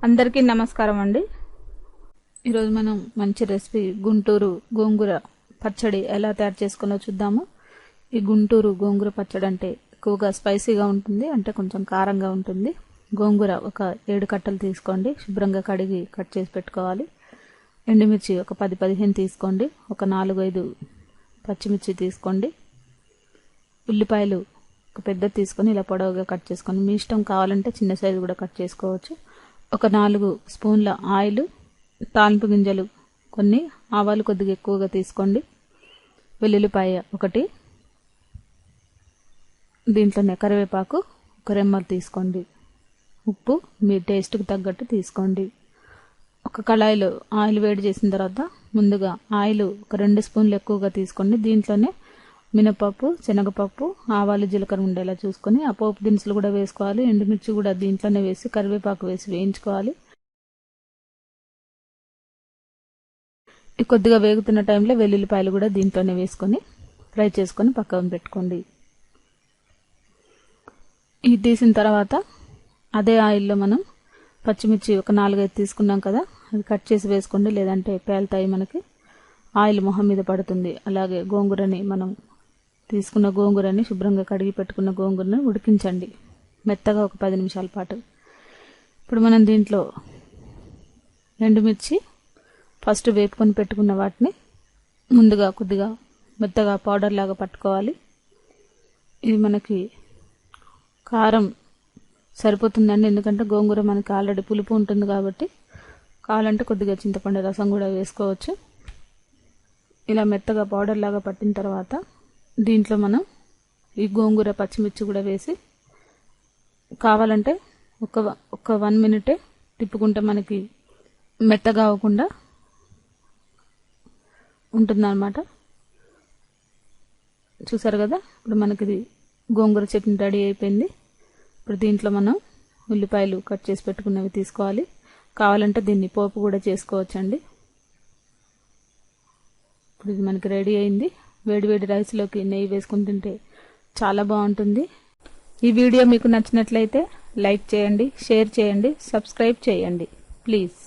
అందరికీ నమస్కారం అండి. ఈరోజు మనం మంచి రెసిపీ గుంటూరు గోంగూర పచ్చడి ఎలా తయారు చేసుకోవాలో చూద్దాము. ఈ గుంటూరు గోంగూర పచ్చడి అంటే ఎక్కువగా స్పైసీగా ఉంటుంది, అంటే కొంచెం కారంగా ఉంటుంది. గోంగూర ఒక 7 కట్టలు తీసుకోండి, శుభ్రంగా కడిగి కట్ చేసి పెట్టుకోవాలి. ఎండుమిర్చి ఒక 10-15 తీసుకోండి, ఒక 4-5 పచ్చిమిర్చి తీసుకోండి. ఉల్లిపాయలు ఒక పెద్ద తీసుకొని ఇలా పొడవుగా కట్ చేసుకోండి. మీ ఇష్టం, కావాలంటే చిన్న సైజు కూడా కట్ చేసుకోవచ్చు. ఒక 4 స్పూన్ల ఆయిల్, తాలింపు గింజలు కొన్ని, ఆవాలు కొద్దిగా ఎక్కువగా తీసుకోండి. వెల్లుల్లిపాయ ఒకటి, దీంట్లోనే కరివేపాకు ఒక రెమ్మలు తీసుకోండి. ఉప్పు మీ టేస్ట్కి తగ్గట్టు తీసుకోండి. ఒక కళాయిలో ఆయిల్ వేడి చేసిన తర్వాత ముందుగా ఆయిల్ ఒక 2 స్పూన్లు ఎక్కువగా తీసుకోండి. దీంట్లోనే మినపప్పు, శనగపప్పు, ఆవాలు, జీలకర్ర ఉండేలా చూసుకొని ఆ పోపు దినుసులు కూడా వేసుకోవాలి. ఎండుమిర్చి కూడా దీంట్లోనే వేసి కరివేపాకు వేసి వేయించుకోవాలి. కొద్దిగా వేగుతున్న టైంలో వెల్లుల్లిపాయలు కూడా దీంట్లోనే వేసుకొని ఫ్రై చేసుకొని పక్కన పెట్టుకోండి. ఇది తీసిన తర్వాత అదే ఆయిల్లో మనం పచ్చిమిర్చి ఒక 4-5 తీసుకున్నాం కదా, అది కట్ చేసి వేసుకోండి, లేదంటే పేలుతాయి, మనకి ఆయిల్ మొహం మీద పడుతుంది. అలాగే గోంగూరని మనం తీసుకున్న గోంగూరని శుభ్రంగా కడిగి పెట్టుకున్న గోంగూరని ఉడికించండి మెత్తగా ఒక 10 నిమిషాల పాటు. ఇప్పుడు మనం దీంట్లో ఎండుమిర్చి ఫస్ట్ వేపుకొని పెట్టుకున్న వాటిని ముందుగా కొద్దిగా మెత్తగా పౌడర్ లాగా పట్టుకోవాలి. ఇది మనకి కారం సరిపోతుందండి, ఎందుకంటే గోంగూర మనకి ఆల్రెడీ పులుపు ఉంటుంది కాబట్టి. కావాలంటే కొద్దిగా చింతపండు రసం కూడా వేసుకోవచ్చు. ఇలా మెత్తగా పౌడర్ లాగా పట్టిన తర్వాత దీంట్లో మనం ఈ గోంగూర పచ్చిమిర్చి కూడా వేసి కావాలంటే ఒక 1 మినిటే తిప్పుకుంటే మనకి మెత్తగా అవ్వకుండా ఉంటుందన్నమాట. చూసారు కదా, ఇప్పుడు మనకి గోంగూర చట్నీ రెడీ అయిపోయింది. ఇప్పుడు దీంట్లో మనం ఉల్లిపాయలు కట్ చేసి పెట్టుకున్నవి తీసుకోవాలి. కావాలంటే దీన్ని పోపు కూడా చేసుకోవచ్చండి. ఇప్పుడు ఇది మనకి రెడీ అయింది. వేడివేడి రైస్లోకి నెయ్యి వేసుకుని తింటే చాలా బాగుంటుంది. ఈ వీడియో మీకు నచ్చినట్లయితే లైక్ చేయండి, షేర్ చేయండి, సబ్స్క్రైబ్ చేయండి ప్లీజ్.